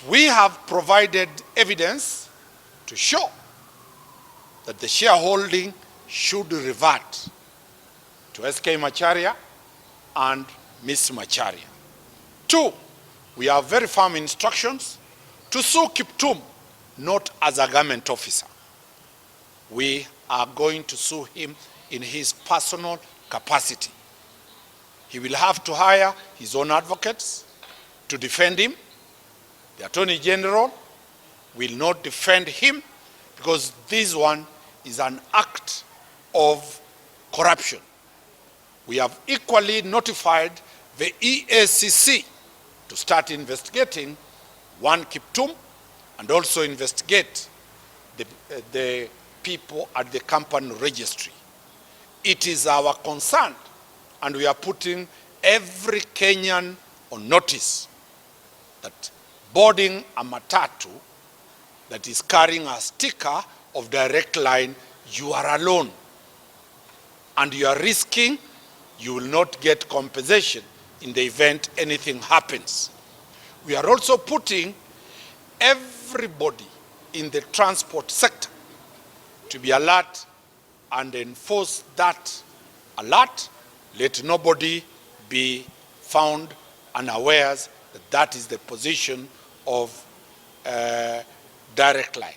We have provided evidence to show that the shareholding should revert to SK Macharia and Ms. Macharia. 2, we have very firm instructions to sue Kiptum, not as a government officer. We are going to sue him in his personal capacity. He will have to hire his own advocates to defend him. The Attorney General will not defend him because this one is an act of corruption. We have equally notified the EACC to start investigating one Kiptum and also investigate the people at the company registry. It is our concern, and we are putting every Kenyan on notice that boarding a matatu that is carrying a sticker of Directline, you are alone and you are risking you will not get compensation in the event anything happens. We are also putting everybody in the transport sector to be alert and enforce that alert. Let nobody be found unawares that that is the position of Directline.